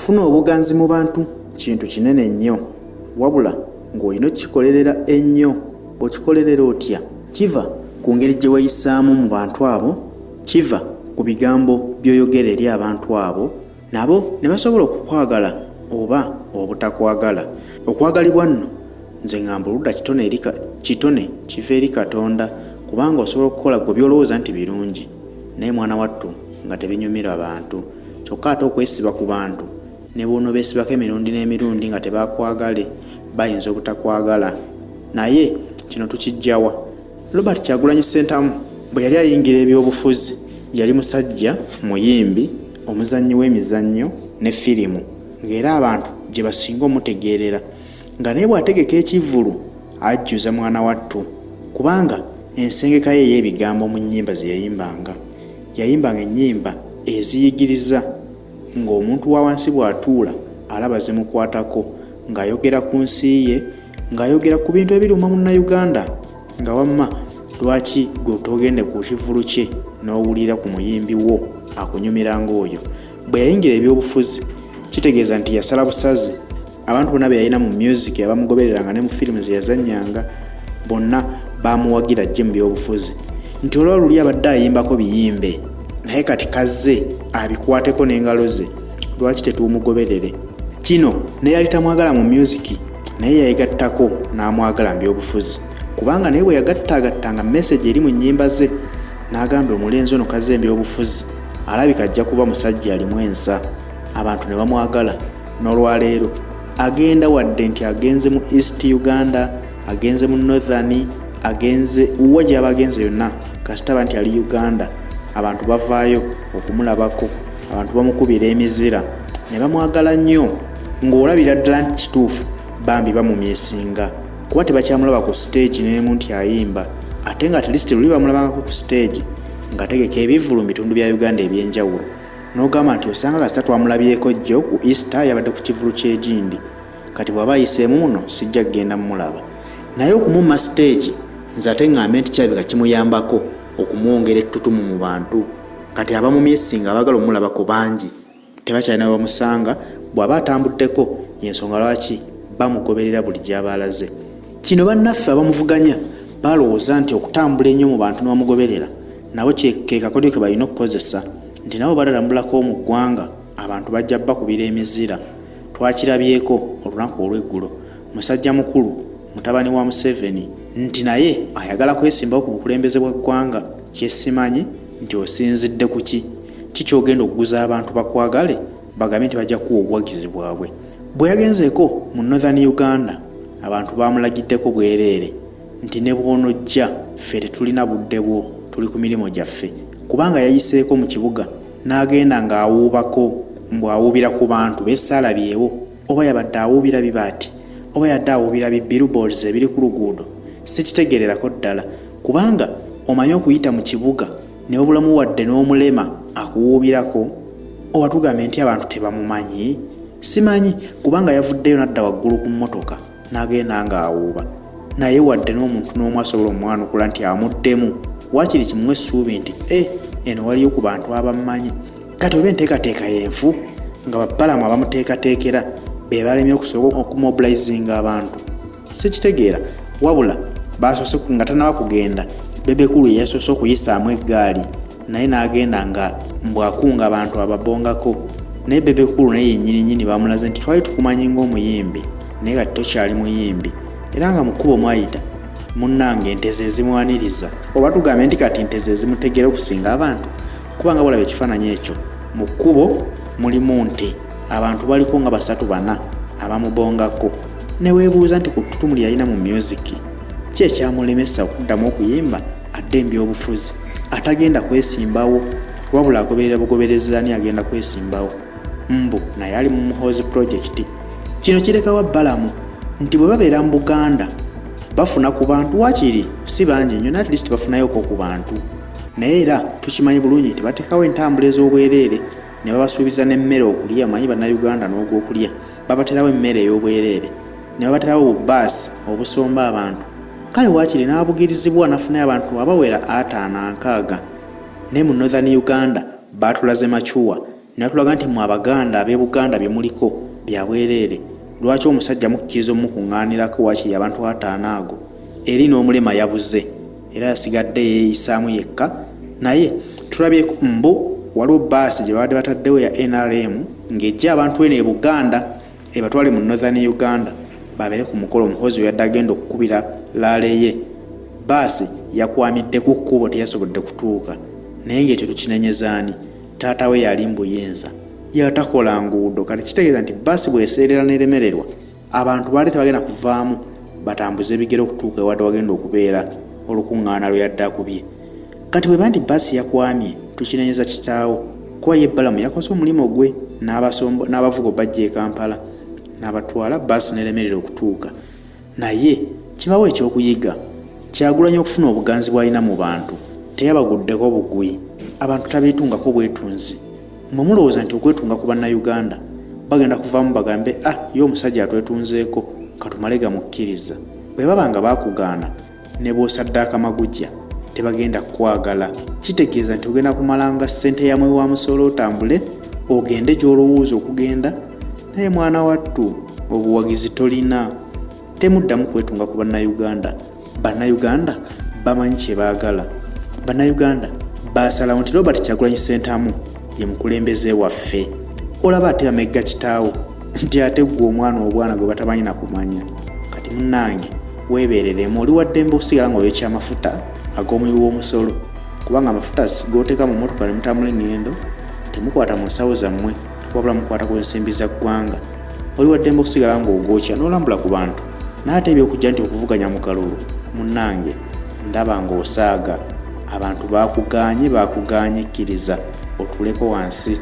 Okufuna obuganzi mu bantu kintu kinene nnyo, wabula ng'olina okukikolerera ennyo. Okikolerera otya? Kiva ku ngeri gye weyisaamu mu bantu abo, kiva ku bigambo by'oyogera eri abantu abo, nabo ne basobola okukwagala oba obutakwagala. Okwagalibwa nno nze ngamba oludda kitone kiva eri Katonda, kubanga osobola okukola gwe byolowooza nti birungi naye mwana wattu nga tebinyumira abantu. Kyokka ate okwesiba ku bantu ne bw'ono beesibako emirundi n'emirundi nga tebakwagale, bayinza obutakwagala. Naye kino tukijjawa. Robert Kyagulanyi Ssentamu bwe yali ayingira ebyobufuzi yali musajja muyimbi, omuzannyi w'emizannyo ne firimu, ng'era abantu gye basinga omutegeerera. Nga naye bw'ategeka ekivvulu ajjuza mwana wattu, kubanga ensengeka ye ey'ebigambo mu nnyimba ze yayimbanga ennyimba eziyigiriza, ng'omuntu wa wansi bw'atuula alaba zimukwatako, ng'ayogera ku nsi ye, ng'ayogera ku bintu ebiruma Munnayuganda, nga wamma lwaki gwe togende ku kivvulu kye n'owulira ku muyimbi wo akunyumira ng'oyo. Bwe yayingira ebyobufuzi kitegeeza nti yasala busazi. Abantu bonna be yalina mu music abamugobereranga ne mu firimu ze yazannyanga bonna bamuwagira ajje mu byobufuzi, nti olwa luli abadde ayimbako biyimbe naye kati kazze abikwateko n'engalo ze, lwaki tetuumugoberere? Kino ne yali tamwagala mu music naye yayegattako n'amwagala mu byobufuzi, kubanga naye bwe yagattagattanga message eri mu nnyimba ze n'agamba omulenzi ono kazze mu byobufuzi alabika ajja kuba musajja alimu ensa. Abantu ne bamwagala, n'olwaleero agenda wadde nti agenze mu East Uganda, agenze mu Northern, agenze uwa gy'aba agenze yonna kasitaba nti ali Uganda, abantu bavaayo okumulabako, abantu bamukubira emizira ne bamwagala nnyo, ng'olabira ddala nti kituufu bambi bamumyesinga kuba tebakyamulaba ku stage n'emu nti ayimba, ate nga at least luli bamulabangako ku stage ng'ategeka ebivvulu mu bitundu bya Uganda eby'enjawulo. N'ogamba nti osanga kasita twamulabyeko jjo ku Easter yabadde ku kivvulu ky'Egindi, kati bw'aba ayiseemu muno sijja kugenda mumulaba. Naye okumumma stage nze ate ngambe nti kirabika kimuyambako okumwongera ettutumu mu bantu. Kati abamumyesinga abagala omulabako bangi, tebakyalina we bamusanga, bw'aba atambuddeko y'ensonga lwaki bamugoberera buli gy'aba alaze. Kino bannaffe abamuvuganya balowooza nti okutambula ennyo mu bantu n'omugoberera nabo ke kakodyo ke balina okukozesa, nti nabo balalambulako mu ggwanga abantu bajja bakubira emizira. Twakirabyeko olunaku olw'eggulo, musajja mukulu mutabani wa Museveni nti naye ayagala kwesimbawo ku bukulembeze bwa ggwanga. Kyesimanyi nti osinzidde ku ki kyogenda okuguza abantu bakwagale bagambe nti bajja kuwa obuwagizi bwabwe. Bwe yagenzeeko mu Northern Uganda abantu bamulagiddeko bwereere nti ne bw'onojja ffe tetulina budde bwo, tuli ku mirimu gyaffe, kubanga yayiseeko mu kibuga n'agenda ng'awuubako mbw'awuubira ku bantu beesaalabyewo, oba yabadde awuubira bibaati oba yadde awuubira billboards ebiri ku luguudo, sikitegererako ddala, kubanga omanyi okuyita mu kibuga ne obulamu wadde n'omulema akuwuubirako, oba tugambe nti abantu tebamumanyi? Simanyi, kubanga yavuddeyo n'adda waggulu ku mmotoka n'agenda ng'awuuba, naye wadde n'omuntu n'omu asobola omwanukula nti amuddemu, waakiri kimuwe essuubi nti eno waliyo ku bantu abamumanyi. Kati oba enteekateeka y'enfu nga babbalamu abamuteekateekera be balemye okusobola okumobilizinga abantu, sikitegeera. Wabula basoose nga tanaba kugenda, Bebekulu yasoose okuyisaamu eggaali naye n'agenda nga mbwakunga abantu ababongako, naye Bebekulu naye yennyini bamulaze nti twali tukumanyi ng'omuyimbi naye kati tokyali muyimbi, era nga mu kkubo mwayita munnange ente ezimuwaniriza, oba tugambe nti kati ente ezimutegera okusinga abantu, kubanga bulaba ekifaananyi ekyo mu kkubo mulimu nte, abantu baliko nga 3-4 abamubongako. Ne weebuuza nti ku ttutumu lyalina mu music ki ekyamulemesa okuddamu okuyimba adde mbyobufuzi, atagenda kwesimbawo wabula agoberera bugoberezi ani agenda kwesimbawo? Mbu naye ali mu Muhoozi Project. Kino kirekawa bbalamu nti bwe babeera mu Buganda bafuna ku bantu, waakiri si bangi nnyo, at least bafunayoko ku bantu, naye era tukimanyi bulungi nti bateekawo entambula ez'obwereere ne babasuubiza n'emmere okulya. Manyi bannayuganda n'ogw'okulya babaterawo emmere ey'obwereere ne babaterawo bbaasi obusomba abantu. Kale waakiri n'abugirizibwa nafunayo abantu abawera 5-6, ne mu Northern Uganda baatulaze Machuwa natulaga nti mu Abaganda ab'e Buganda bye muliko bya bwereere. Lwaki omusajja mukkiriza omukuŋŋaanirako wakiri abantu 5 ago eri n'omulema yabuze era yasigadde yeeyisaamu yekka. Naye tulabye mbu waliwo baasi gye babadde bataddewo ya NRM ng'ejja abantu eno e Buganda ebatwale mu Northern Uganda babeere ku mukolo. Muhoozi yadde agenda okukubira laale ye, baasi yakwamidde ku kkubo teyasobodde kutuuka. Naye ng'ekyo tukinenyezaani, taata we yali mbuyinza yatakola nguudo. Kati kitegeeza nti baasi bw'eseerera n'eremererwa abantu baali tebagenda kuvaamu batambuze ebigere okutuuka ewadde wagenda okubeera olukuŋŋaana lwe yadde akubye. Kati bwe bandi baasi yakwamye tukinenyeza kitaawo kuba ye Balamu yakoze omulimu gwe n'abavugo bajja e Kampala n'abatwala baasi n'eremerera okutuuka. Naye kibawo ekyokuyiga, Kyagulanyi okufuna obuganzi bw'alina mu bantu teyabaguddeko bugwi. Abantu tabeetungako bwetunzi. Mwe mulowooza nti okwetunga ku bannayuganda bagenda kuvaamu bagambe ye omusajja atwetunzeeko katumale gamukkiriza. Bwe baba nga baakugaana ne bw'osaddaaka magujja tebagenda kukwagala. Kitegeeza nti ogenda kumalanga ssente yamwe wa musolo otambule ogende gy'olowooza okugenda. Naye mwana wattu obuwagizi tolina. Temuddamu kwetunga ku bannayuganda. Bannayuganda bamanyi kye baagala. Bannayuganda baasalawo nti Robert Kyagulanyi Ssentamu ye mukulembeze waffe. Olaba ate amegga kitaawo nti ate gwe omwana obwana gwe batamanyi na kumanya. Kati munnange weebereremu, oli waddembe okusigala ng'oyokya amafuta ag'omuwi w'omusolo, kubanga amafuta g'oteeka mu mmotoka ne mutambula engendo temukwata mu nsawo zammwe wabula mukwata ku nsimbi za ggwanga. Oli waddembe okusigala ng'ogwokya n'olambula ku bantu, n'ate ebyokujja nti okuvuganya mu kalulu. Munnange ndaba ng'osaaga. Abantu baakuganye kkiriza otuleko wansi.